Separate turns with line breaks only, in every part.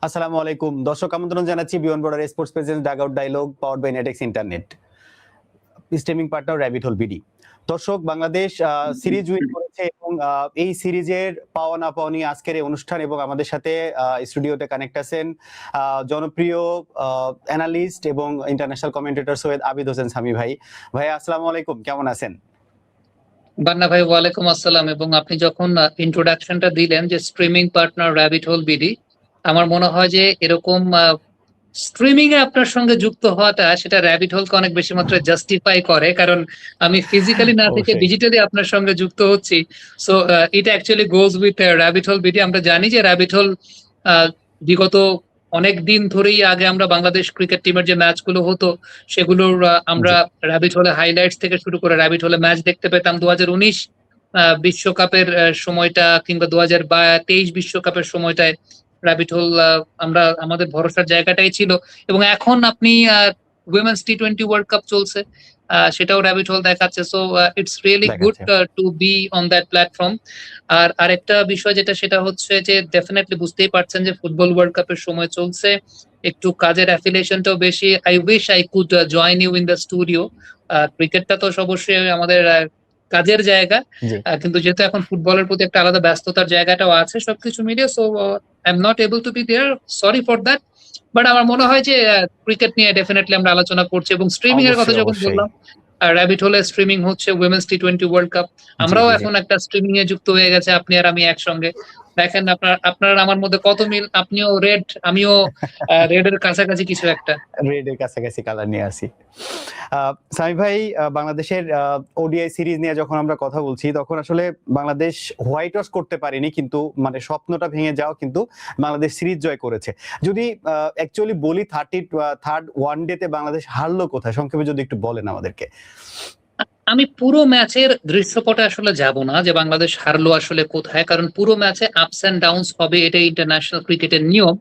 আসসালামু আলাইকুম দর্শক, আমন্ত্রণ জানাচ্ছি beyond border sports presents dugout dialogue powered by Netex internet, streaming partner rabbit hole BD. দর্শক, বাংলাদেশ সিরিজ উইন করেছে এবং এই সিরিজের পাওয়া না পাওয়া নিয়ে আজকের এই অনুষ্ঠান, এবং আমাদের সাথে স্টুডিওতে কানেক্ট আছেন জনপ্রিয় অ্যানালিস্ট এবং ইন্টারন্যাশনাল কমেন্টেটর সৈয়দ আবিদ হোসেন সামি ভাই। ভাই আসসালামু আলাইকুম, কেমন আছেন?
বান্না ভাই, ওয়ালাইকুম আসসালাম। এবং আপনি যখন ইন্ট্রোডাকশনটা দিলেন যে streaming partner rabbit hole BD, আমার মনে হয় যে এরকম স্ট্রিমিং এ আপনার সঙ্গে যুক্ত হওয়াটা সেটা র‍্যাবিট হোলকে অনেক বেশি মাত্রায় জাস্টিফাই করে, কারণ আমি ফিজিক্যালি না থেকে
অবশ্যই।
ডিজিটালি আপনার সঙ্গে যুক্ত হচ্ছি। So it actually goes with rabbit hole BD. আমরা জানি যে র‍্যাবিট হোল বিগত অনেক দিন ধরেই, আগে আমরা বাংলাদেশ ক্রিকেট টিমের যে ম্যাচগুলো হতো সেগুলোর আমরা র‍্যাবিট হোলে হাইলাইটস থেকে শুরু করে র‍্যাবিট হোলে ম্যাচ দেখতে পেতাম। 2019 বিশ্বকাপের সময়টা কিংবা 2023 বিশ্বকাপের সময়টায় র‍্যাবিট হোল আমরা আমাদের ভরসার জায়গাটাই ছিল। এবং এখন আপনি উইমেন্স টি-20 ওয়ার্ল্ড কাপ চলছে, সেটাও র‍্যাবিট হোল দেখাচ্ছে। So it's really good to be on that platform. আর আরেকটা বিষয় যেটা, সেটা হচ্ছে যে ডেফিনেটলি বুঝতেই পারছেন যে ফুটবল ওয়ার্ল্ড কাপের সময় চলছে, একটু কাজের অ্যাফিলিয়েশনটাও বেশি। I wish I could join you in the studio. ক্রিকেটটা তো অবশ্যই আমাদের কাজের জায়গা, কিন্তু যেহেতু এখন ফুটবলের প্রতি একটা আলাদা ব্যস্ততার জায়গাটাও আছে, সবকিছু মিলিয়ে, so I am not able to be there, sorry for that. But আমার মনে হয় যে ক্রিকেট নিয়ে ডেফিনেটলি আমরা আলোচনা করছি। এবং স্ট্রিমিং এর কথা যখন বললাম, র‍্যাবিট হোলে স্ট্রিমিং হচ্ছে উইমেন্স টি-20 ওয়ার্ল্ড কাপ। আমরাও এখন একটা স্ট্রিমিং এ যুক্ত হয়ে গেছে, আপনি আর আমি একসঙ্গে। দেখেন আপনার আমার মধ্যে কত মিল, আপনিও রেড, আমিও রেড এর কাছাকাছি কিছু একটা।
রেড এর কাছাকাছি কালার নিয়ে আসি। সামি ভাই, বাংলাদেশের ওডিআই সিরিজ নিয়ে যখন আমরা কথা বলছি, তখন আসলে বাংলাদেশ হোয়াইট ওয়াশ করতে পারেনি, কিন্তু মানে স্বপ্নটা ভেঙে যাও, কিন্তু বাংলাদেশ সিরিজ জয় করেছে। যদি অ্যাকচুয়ালি বলি, থার্ড ওয়ান ডে তে বাংলাদেশ হারলো কোথায়, সংক্ষেপে যদি একটু বলেন আমাদেরকে।
আমি পুরো ম্যাচের দৃশ্যপটে আসলে যাব না যে বাংলাদেশ হারলো আসলে কোথায়, কারণ পুরো ম্যাচে আপস এন্ড ডাউনস হবে, এটা ইন্টারন্যাশনাল ক্রিকেটের নিয়ম।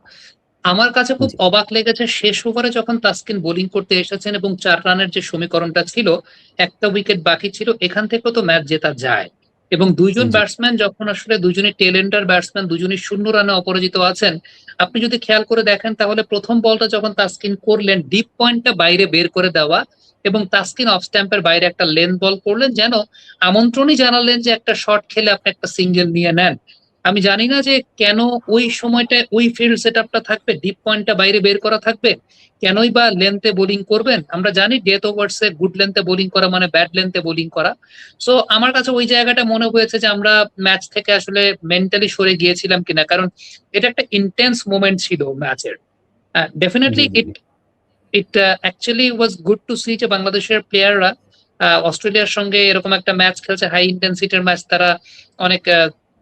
আমার কাছে খুব অবাক লেগেছে শেষ ওভারে যখন তাসকিন বোলিং করতে এসেছেন এবং 4 রানের যে সমীকরণটা ছিল, একটা উইকেট বাকি ছিল, এখান থেকেও তো ম্যাচ জেতা যায়। এবং দুইজন ব্যাটসম্যান যখন আসলে দুজনই টেল এন্ডার ব্যাটসম্যান, দুজনই 0 রানে অপরাজিত আছেন, আপনি যদি খেয়াল করে দেখেন তাহলে প্রথম বলটা যখন তাসকিন করলেন, ডিপ পয়েন্টটা বাইরে বের করে দেওয়া, এবং তাসকিন অফ স্ট্যাম্পের বাইরে একটা লেন বল করলেন, যেন আমন্ত্রণই জানালেন যে একটা শট খেলে আপনি একটা সিঙ্গেল নিয়ে নেন। আমি জানি না যে কেন ওই সময়টায় ওই ফিল্ড সেটআপটা থাকবে, ডিপ পয়েন্টটা বাইরে বের করা থাকবে, কেনই বা লেন্থে বোলিং করবেন। আমরা জানি ডেথ ওভার্সে গুড লেন্থে বোলিং করা মানে ব্যাড লেন্থে বোলিং করা। সো আমার কাছে ওই জায়গাটা মনে হয়েছে যে আমরা ম্যাচ থেকে আসলে মেন্টালি সরে গিয়েছিলাম কিনা, কারণ এটা একটা ইন্টেন্স মোমেন্ট ছিল ম্যাচের। Definitely it actually was good to see যে বাংলাদেশের প্লেয়াররা অস্ট্রেলিয়ার সঙ্গে এরকম একটা ম্যাচ খেলছে, হাই ইন্টেন্সিটির ম্যাচ, তারা অনেক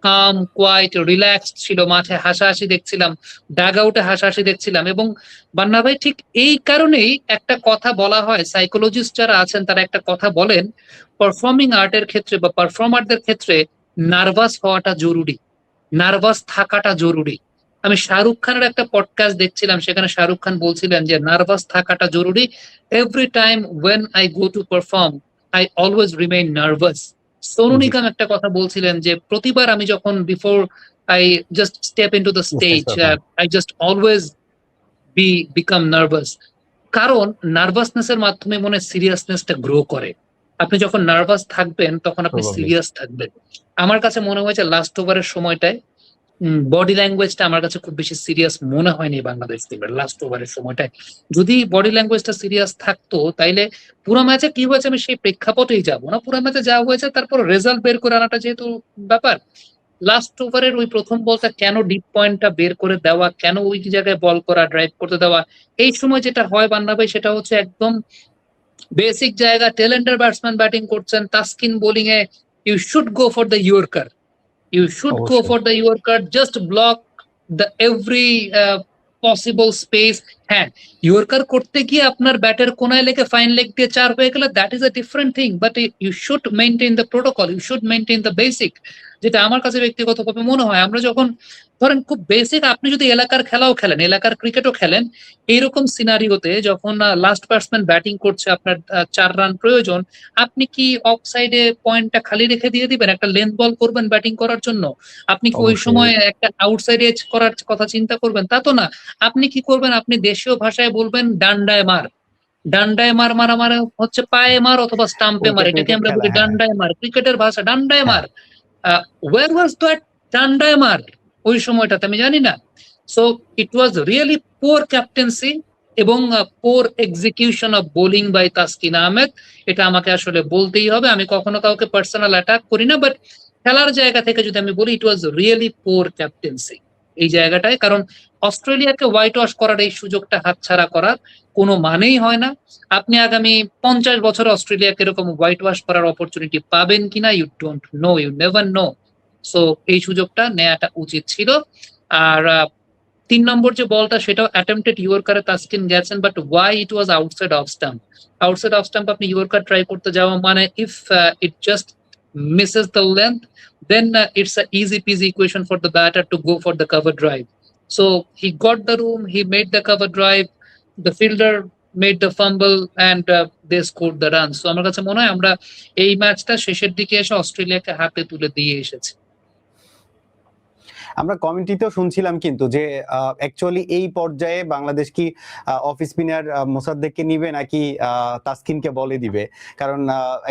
কাম, কোয়াইট, রিল্যাক্সড ছিল, মাঠে হাসাহাসি দেখছিলাম, ডাগ আউটে হাসাহাসি দেখছিলাম। এবং বান্না ভাই, ঠিক এই কারণেই একটা কথা বলা হয়, সাইকোলজিস্ট যারা আছেন তারা একটা কথা বলেন, পারফর্মিং আর্টের ক্ষেত্রে বা পারফর্মারদের ক্ষেত্রে নার্ভাস হওয়াটা জরুরি, নার্ভাস থাকাটা জরুরি। আমি শাহরুখ খানের একটা পডকাস্ট দেখছিলাম, সেখানে শাহরুখ খান বলছিলেন যে নার্ভাস থাকাটা জরুরি। Every time when I go to perform, I always remain nervous. Sonu Nigam একটা কথা বলছিলেন যে প্রতিবার আমি যখন before I just step into the stage, I just always become nervous. কারণ নার্ভাসনেসের মাধ্যমে মনে সিরিয়াসনেসটা গ্রো করে। আপনি যখন নার্ভাস থাকবেন তখন আপনি সিরিয়াস থাকবেন। আমার কাছে মনে হয়েছে লাস্ট ওভারের সময়টায় বডি ল্যাঙ্গুয়েজটা আমার কাছে খুব বেশি সিরিয়াস মনে হয়নি বাংলাদেশ টিমের লাস্ট ওভারের সময়টায়। যদি বডি ল্যাঙ্গুয়েজটা সিরিয়াস থাকতো তাইলে পুরো ম্যাচে কি হয়েছে আমি সেই প্রেক্ষাপটেই যাবো না, পুরো ম্যাচে যা হয়েছে তারপর রেজাল্ট বের করে আনাটা যেহেতু ব্যাপার। লাস্ট ওভারের ওই প্রথম বলটা কেন ডিপ পয়েন্টটা বের করে দেওয়া, কেন ওই জায়গায় বল করা, ড্রাইভ করতে দেওয়া, এই সময় যেটা হয় বান্না ভাই, সেটা হচ্ছে একদম বেসিক জায়গা। টেলেন্ডার ব্যাটসম্যান ব্যাটিং করছেন, তাসকিন বোলিং এ, you should go for the yorker, you should go for the Yorker, just block the every possible space হ্যাঁ, ইয়র্কার করতে গিয়ে আপনার ব্যাটের কোনায় লেগে ফাইন লেগ দিয়ে 4 হয়ে গেলে that is a different thing, but you should maintain the protocol, you should maintain the basic. যেটা আমার কাছে ব্যক্তিগতভাবে মনে হয়, আমরা যখন ধরেন খুব বেসিক, আপনি যদি এলাকার খেলাও খেলেন, এলাকার ক্রিকেটও খেলেন, এইরকম সিনারিওতে যখন লাস্ট ব্যাটসম্যান ব্যাটিং করছে, আপনার 4 রান প্রয়োজন, আপনি কি অফ সাইডে পয়েন্টটা খালি রেখে দিয়ে দিবেন? একটা লেন্থ বল করবেন ব্যাটিং করার জন্য? আপনি কি ওই
অবশ্যই।
সময় একটা আউটসাইড এজ করার কথা চিন্তা করবেন? তা তো না। আপনি কি করবেন? আপনি দেশীয় ভাষায় বলবেন ডান্ডায় মার। ডান্ডায় মার মারা মানে হচ্ছে পায়ে মার অথবা স্টাম্পে মার।
উইকেট
এটাকে
উইকেট
আমরা
খেলা,
বলি
হ্যাঁ
ডান্ডায় মার। ক্রিকেটের ভাষা ডান্ডায়
হ্যাঁ।
মার। ওয়্যার ওয়াজ দ্যাট ডান্ডায় মার ওই সময়টাতে? আমি জানি না। So it was really poor captaincy এবং poor execution of bowling by Taskin Ahmed. এটা আমাকে আসলে বলতেই হবে। আমি কখনো কাউকে পার্সোনাল অ্যাটাক করি না, বাট খেলার জায়গা থেকে যদি আমি বলি, ইট ওয়াজ রিয়েলি পুয়ার ক্যাপ্টেন্সি এই জায়গাটায়। কারণ অস্ট্রেলিয়াকে হোয়াইট ওয়াশ করার এই সুযোগটা হাতছাড়া করার কোনো মানেই হয় না। আপনি আগামী 50 বছর অস্ট্রেলিয়াকে এরকম হোয়াইট ওয়াশ করার অপরচুনিটি পাবেন কিনা, you don't know, you never know. So এই সুযোগটা নেওয়াটা উচিত ছিল। আর 3 নম্বর যে বলটা, সেটাও অ্যাটেম্পটেড ইয়র্কারে তাসকিন গেছেন, but why it was outside off stump? Outside off stump আপনি ইয়র্কার ট্রাই করতে যাওয়া মানে, if it just misses the length, then it's a easy peasy equation for the batter to go for the cover drive. So he got the room, he made the cover drive, the fielder made the fumble, and they scored the run. So আমার কাছে মনে হয় আমরা এই ম্যাচটা শেষের দিকে এসে অস্ট্রেলিয়াকে হাতে তুলে দিয়ে এসেছি।
আমরা কমিটিতেও শুনছিলাম কিন্তু যে অ্যাকচুয়ালি এই পর্যায়ে বাংলাদেশ কি অফ স্পিনার মোসাদ্দেককে নিবে নাকি তাসকিনকে বলে দিবে, কারণ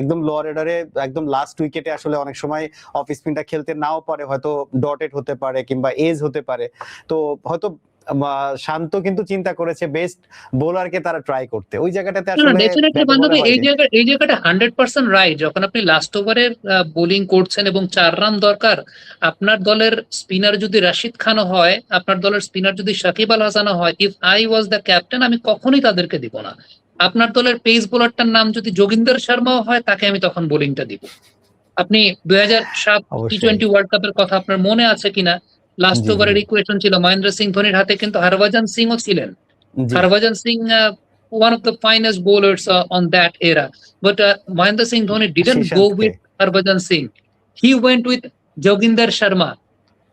একদম লোয়ার অর্ডারে একদম লাস্ট উইকেটে আসলে অনেক সময় অফ স্পিনটা খেলতে নাও পারে, হয়তো ডটেড হতে পারে কিংবা এজ হতে পারে। তো হয়তো শান্ত কিন্তু চিন্তা করেছে বেস্ট বোলারকে তারা ট্রাই করতে, ওই জায়গাটাতে
না,
আসলে
ডেফিনেটলি
ব্যাটে
বান্ধবী,
বলে হয়নি।
এই জায়গাটা 100% রাইট। যখন আপনি লাস্ট ওভারে বোলিং করছেন এবং 4 রান দরকার, আপনার দলের স্পিনার যদি রাশিদ খানও হয়, আপনার দলের স্পিনার যদি সাকিব আল হাসানও হয়, if I was the captain, আমি কখনোই তাদেরকে দিব না। আপনার দলের পেস বোলারটার নাম যদি যোগিন্দর শর্মাও হয়, তাকে আমি তখন বোলিংটা দিব। আপনি 2007
অবশ্যই।
টি-20 ওয়ার্ল্ড কাপের কথা আপনার মনে আছে কিনা? লাস্ট
জি জি
ওভারের ইকুয়েশন ছিল, মহেন্দ্র সিং ধোনির হাতে কিন্তু হরভজন সিংও ছিলেন।
জি।
Harbhajan Singh, one of the finest bowlers on that era. But Mahendra Singh Dhoni didn't go
শ্রীশান্তকে,
with Harbhajan Singh. He went with Joginder Sharma,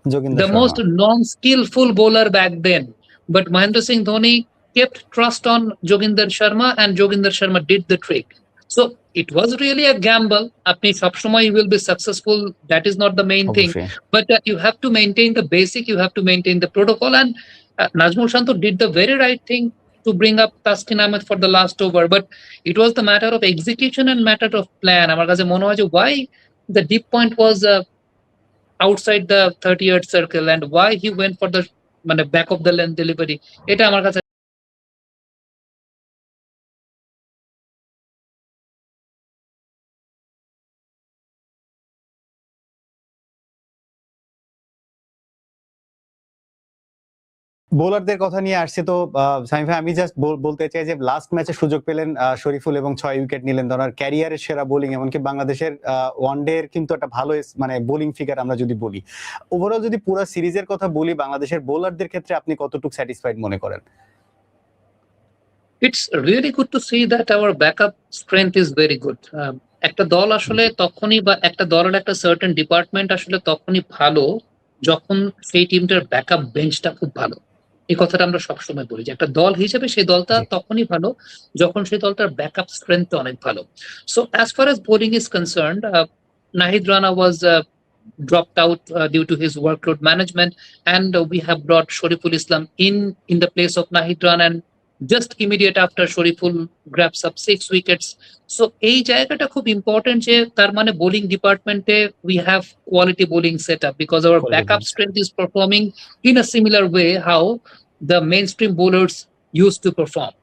Joginder
the
Sharma.
most non-skillful bowler back then. But Mahendra Singh Dhoni kept trust on Joginder Sharma, and Joginder Sharma did the trick. So it was really a gamble. Apni sab shomoy you will be successful. That is not the main thing.
অবশ্যই।
But you have to maintain the basic. You have to maintain the protocol. And Najmul Shanto did the very right thing to bring up Taskin Ahmed for the last over. But it was the matter of execution and matter of plan. Amar kache mone hoy je why the deep point was outside the 30-yard circle and why he went for the মানে back of the lane delivery. এটা আমার কাছে
বোলারদের কথা নিয়ে আসছে তো সাইম ভাই, আমি জাস্ট বলতে চাই যে লাস্ট ম্যাচে সুযোগ পেলেন শরীফুল এবং 6 উইকেট নিলেন, ওনার ক্যারিয়ারের সেরা বোলিং, এমনকি বাংলাদেশের ওয়ানডে এর কিন্তু একটা ভালো মানে বোলিং ফিগার আমরা যদি বলি। ওভারঅল যদি পুরো সিরিজের কথা বলি, বাংলাদেশের বোলারদের ক্ষেত্রে আপনি কতটুকু স্যাটিসফাইড মনে করেন?
it's really good to see that our backup strength is very good. একটা দল আসলে তখনই, বা একটা দলের একটা সার্টেন ডিপার্টমেন্ট আসলে তখনই ভালো যখন সেই টিমটার ব্যাকআপ বেঞ্চটা খুব ভালো। এই কথাটা আমরা সবসময় বলি যে একটা দল হিসেবে সেই দলটা
জি।
তখনই ভালো যখন সেই দলটার ব্যাকআপ স্ট্রেংথ অনেক ভালো। So as far as bowling is concerned, Nahid Rana was dropped out due to his workload management, and we have brought Shariful Islam in the place of Nahid Rana, and just immediate after Shariful grabs up 6 wickets. So এই জায়গাটা খুব important যে তার মানে bowling ডিপার্টমেন্টে we have quality bowling setup because our
Quality
backup
bowling
strength is performing in a similar way how the mainstream bowlers used to perform.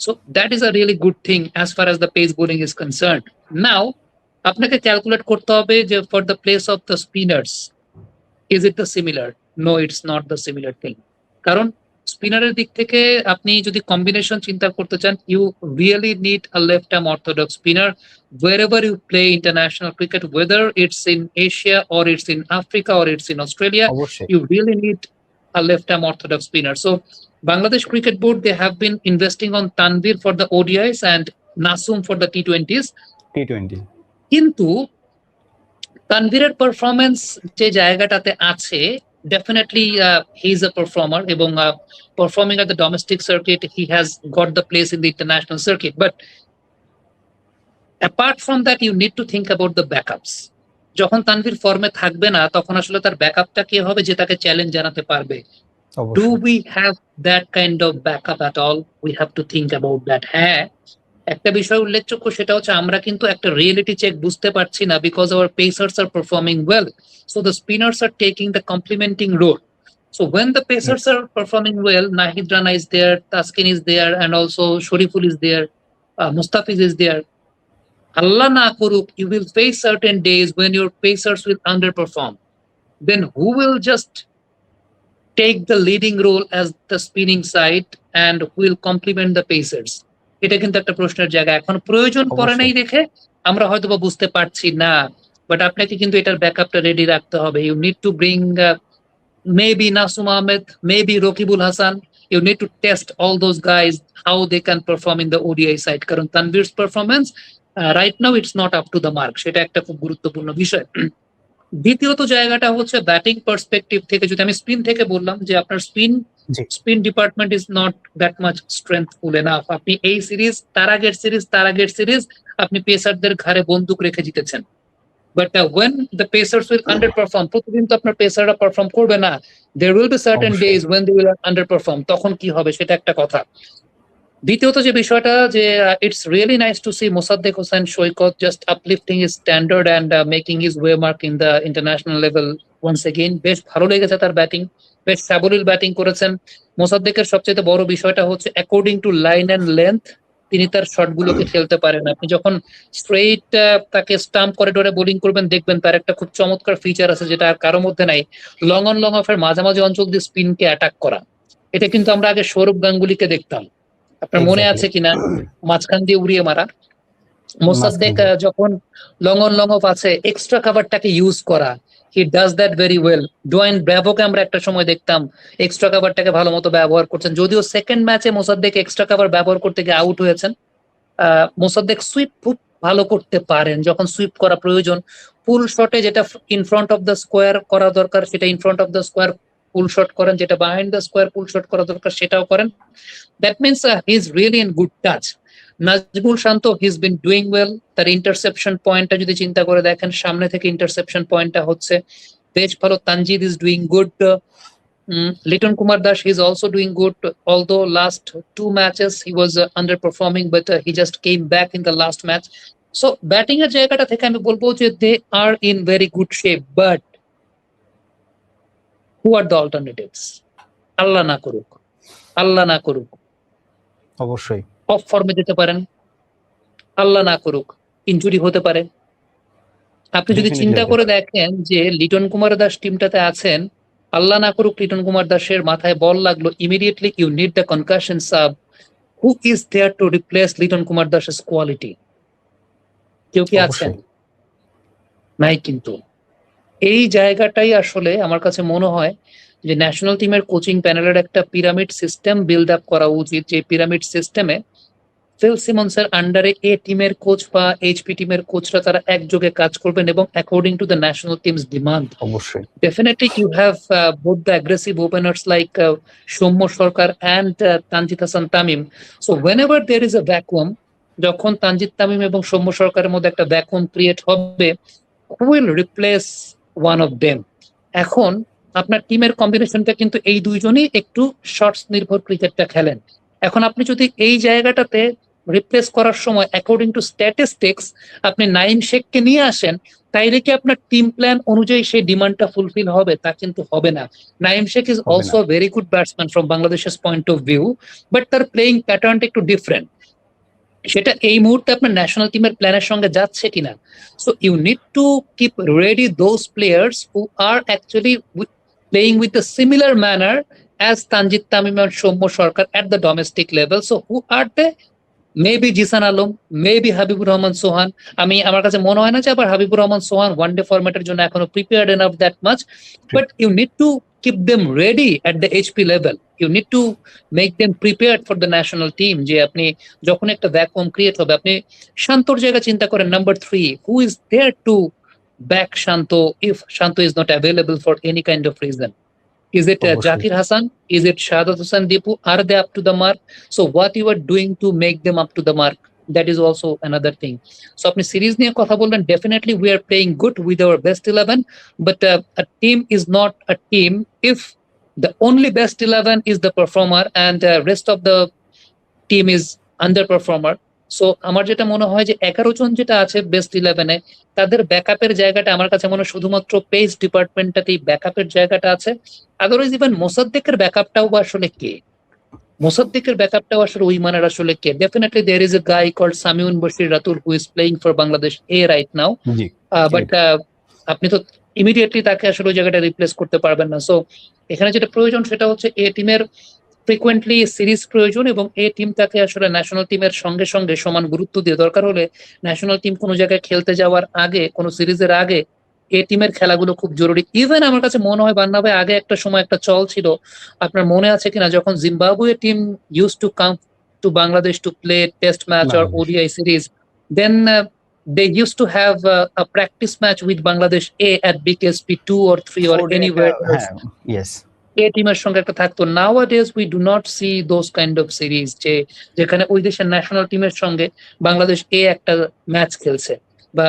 So that is a really good thing as far as the pace bowling is concerned. Now আপনাকে calculate করতে হবে যে for the place of the spinners is it the similar? No, it's not the similar thing. কারণ স্পিনারের দিক থেকে আপনি যদি কম্বিনেশন চিন্তা করতে চান, you really need a left arm orthodox spinner wherever you play international cricket, whether it's in Asia or it's in Africa or it's in Australia.
অবশ্যই।
You really need a left-arm orthodox spinner. So Bangladesh Cricket Board, they have been investing on Tanvir for the ODIs and Nasum for the T20s.
T20
কিন্তু তানভীরের performance যে জায়গাটাতে আছে, definitely he is a performer এবং performing at the domestic circuit he has got the place in the international circuit, but apart from that you need to think about the backups. যখন তানভীর ফর্মে থাকবে না তখন আসলে তার ব্যাকআপটা কে হবে যে তাকে চ্যালেঞ্জ জানাতে পারবে? Do we have that kind of backup at all? We have to think about that. হ্যাঁ, একটা বিষয় উল্লেখযোগ্য, সেটা হচ্ছে আমরা কিন্তু একটা রিয়েলিটি চেক বুঝতে পারছি না, because our pacers are performing well, so the spinners are taking the complementing role. So when the pacers are performing well, Nahid Rana is there, Taskin is there, and also Shariful is there, Mustafiz is there. Allah na koruk, you will face certain days when your pacers will underperform. Then who will just take the leading role as the spinning side and who will complement the pacers? এটা কিন্তু একটা প্রশ্নের জায়গা। এখন প্রয়োজন পড়ে নাই দেখে আমরা হয়তো বা বুঝতে পারছি না, বাট আপনাকে কিন্তু এটার ব্যাকআপটা রেডি রাখতে হবে। You need to bring maybe Nasum Ahmed, maybe Rokibul Hassan. You need to test all those guys how they can perform in the ODI side. কারণ তানভীর's performance right now it's not up to the mark. সেটা একটা খুব গুরুত্বপূর্ণ বিষয়। দ্বিতীয়ত জায়গাটা হচ্ছে batting perspective থেকে, যদি আমি স্পিন থেকে বললাম যে আপনার spin department is not that much strengthful enough. আপনি এই সিরিজ, তার আগের সিরিজ আপনি পেসারদের ঘাড়ে বন্দুক রেখে জিতেছেন। But when the Pacers will underperform, প্রতিদিন তো আপনার পেসাররা পারফর্ম করবে না। There will be certain days when they will underperform. তখন কি হবে সেটা একটা কথা। দ্বিতীয়ত যে বিষয়টা, যে it's really nice to see Mosaddeq Hossain Shoykot just uplifting his standard and making his way mark in the international level once again. বেশ ভালো লেগেছে তার ব্যাটিং, বেশ সাবলীল ব্যাটিং করেছেন। মোসাদ্দেকের সবচেয়ে বড় বিষয়টা হচ্ছে according to line and length তিনি তার শটগুলোকে খেলতে পারেন। আপনি যখন স্ট্রেইট তাকে স্টাম্প করিডোরে বোলিং করবেন, দেখবেন তার একটা খুব চমৎকার ফিচার আছে যেটা আর কারোর মধ্যে নাই, লং অন লং অফ এর মাঝামাঝি অঞ্চল দিয়ে স্পিনকে অ্যাটাক করা। এটা কিন্তু আমরা আগে সৌরভ গাঙ্গুলিকে দেখতাম, আপনার মনে আছে কিনা, মাঝখান দিয়ে উড়িয়ে মারা। মোসাদ্দেক যখন লং অন লং অফ আছে, এক্সট্রা কাভারটাকে ইউজ করা, he does that very well. Dwayne ব্র্যাভোকে আমরা একটা সময় দেখতাম এক্সট্রা কাভারটাকে ভালো মতো ব্যবহার করছেন, যদিও সেকেন্ড ম্যাচে মোসাদ্দেক এক্সট্রা কাভার ব্যবহার করতে গিয়ে আউট হয়েছেন। মোসাদ্দেক সুইপ খুব ভালো করতে পারেন যখন সুইপ করা প্রয়োজন। পুল শটে যেটা in front of the square করা দরকার সেটা in front of the square pull shot করেন, যেটা behind the square pull shot করা দরকার সেটাও করেন। That means he is really in good touch. Najmul Shanto, he is been doing well. তার ইন্টারসেপশন পয়েন্টটা যদি চিন্তা করে দেখেন, সামনে থেকে ইন্টারসেপশন পয়েন্টটা হচ্ছে বেশ ভালো। Tanzid is doing good. Liton Kumar Dash, he is also doing good, although last 2 matches he was underperforming, but he just came back in the last match. So batting এর জায়গাটা থেকে আমি বলবো যে they are in very good shape, but who are the alternatives? আল্লাহ না করুক
অবশ্যই
of ফর্মে যেতে পারেন, আল্লাহ না করুক ইনজুরি হতে পারে। আপনি যদি চিন্তা করে দেখেন যে লিটন কুমার দাস টিমটাতে আছেন, আল্লাহ না করুক লিটন কুমার দাসের মাথায় বল লাগলো, immediately you need the concussion sub. Who is there to replace Liton Kumar দাসের কোয়ালিটি? কেউ কি আছেন? নাই। কিন্তু এই জায়গাটাই আসলে আমার কাছে মনে হয় যে ন্যাশনাল টিমের কোচিং প্যানেলের একটা পিরামিড সিস্টেম বিল্ড আপ করা উচিত, যে পিরামিড সিস্টেমে ফিল সিমন্সের আন্ডারে এ টিমের কোচ বা এইচপি টিমের কোচরা তারা একযোগে কাজ করবেন এবং according to the national teams demand.
অবশ্যই
Definitely you have both the aggressive openers like Soumya Sarkar and Tanjid Hasan Tamim. So whenever there is a vacuum, যখন তানজিদ তামিম এবং সৌম্য সরকারের মধ্যে একটা ভ্যাকুয়াম ক্রিয়েট হবে, who will replace one of them? এখন আপনার টিমের কম্বিনেশনটা কিন্তু এই দুইজনই একটু শর্টস নির্ভর ক্রিকেটটা খেলেন। এখন আপনি যদি এই জায়গাটাতে রিপ্লেস করার সময় অ্যাকর্ডিং টু স্ট্যাটিস্টিক্স আপনি নাইম শেখকে নিয়ে আসেন, তাইলে কি আপনার টিম প্ল্যান অনুযায়ী সেই ডিমান্ডটা ফুলফিল হবে? তা কিন্তু হবে না। Naim Sheikh is also very good batsman from বাংলাদেশের পয়েন্ট অফ ভিউ, বাট তার প্লেইং প্যাটার্নটা একটু ডিফারেন্ট। সেটা এই মুহূর্তে আপনার ন্যাশনাল টিমের প্ল্যানের সঙ্গে যাচ্ছে কিনা। So you need to keep ready those players who are actually playing with the similar manner as Tanjid Tamim and Soumya Sarkar at the domestic level. So who are they? Maybe Jisan Alam, maybe Habibur Rahman Sohan. আমি আমার কাছে মনে হয় না যে আবার Habibur Rahman Sohan one day ফরম্যাটের জন্য এখনো prepared enough that much, but you need to keep them ready at the HP level. You need to make them prepared for the national team. যে আপনি যখন একটা ভ্যাকুয়াম ক্রিয়েট হবে, আপনি শান্তর জায়গা চিন্তা করেন, number 3, who is there to back Shanto if Shanto is not available for any kind of reason? Is it Zakir Hassan? Is it Shahadat Hossain Dipu? Are they up to the mark? So what you are doing to make them up to the mark? That is also another thing. So apni series niye kotha bollen, definitely we are playing good with our best 11, but a team is not a team if the only best 11 is the performer and rest of the team is underperformer. So আমার যেটা মনে হয় যে 11 জন যেটা আছে best 11-এ, তাদের ব্যাকআপের জায়গাটা আমার কাছে মনে হয় শুধুমাত্র পেস ডিপার্টমেন্টটাতেই ব্যাকআপের জায়গাটা আছে। আদারওয়াইজ ইভেন মোসাদ্দেকের ব্যাকআপটাও আসলে কে, মোসাদ্দেকের ব্যাকআপটাও আসলে ওই মানের আসলে কে? Definitely there is a guy called Samiun Bashir Ratul who is playing for Bangladesh A right now, but আপনি তো ইমিডিয়েটলি তাকে আসলে ওই জায়গাটা রিপ্লেস করতে পারবেন না। সো এখানে যেটা প্রয়োজন সেটা হচ্ছে এ টিমের ফ্রিকুয়েন্টলি সিরিজ প্রয়োজন, এবং এই টিম তাকে আসলে ন্যাশনাল টিমের সঙ্গে সঙ্গে সমান গুরুত্ব দিয়ে, দরকার হলে ন্যাশনাল টিম কোনো জায়গায় খেলতে যাওয়ার আগে, কোনো সিরিজের আগে এই টিমের খেলাগুলো খুব জরুরি। ইভেন আমার কাছে মনে হয় বান্না ভাই, আগে একটা সময় একটা চল ছিল, আপনার মনে আছে কিনা, যখন Zimbabwe team use to come to Bangladesh to play test match or ODI series, then they used to have a practice match with Bangladesh A at BKSP 2 or 3 or anywhere else.
Yes.
A টিমের সঙ্গে একটা থাকতো। Nowadays we do not see those kind of series, যেখানে ওই দেশের national টিমের সঙ্গে বাংলাদেশ এ একটা ম্যাচ খেলছে, বা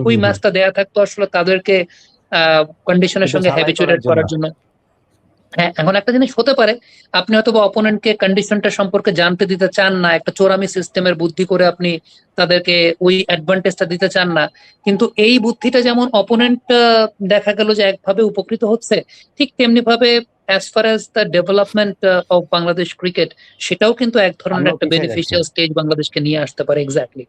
ওই ম্যাচটা দেয়া থাকতো আসলে তাদেরকে কন্ডিশনের সঙ্গে হ্যাবিচুয়েটেড করার জন্য। হ্যাঁ, এখন একটা জিনিস হতে পারে, আপনি হয়তো বা অপোনেন্টকে কন্ডিশনটা সম্পর্কে জানতে দিতে চান না, একটা চোরামি সিস্টেমের বুদ্ধি করে আপনি তাদেরকে ওই অ্যাডভান্টেজটা দিতে চান না, কিন্তু এই বুদ্ধিটা যেমন অপোনেন্ট দেখা গেল যে একভাবে উপকৃত হচ্ছে, ঠিক তেমনি ভাবে as far as the development of Bangladesh cricket, সেটাও কিন্তু এক ধরনের একটা বেনিফিশিয়াল স্টেজ বাংলাদেশকে নিয়ে আসতে পারে। এক্স্যাক্টলি।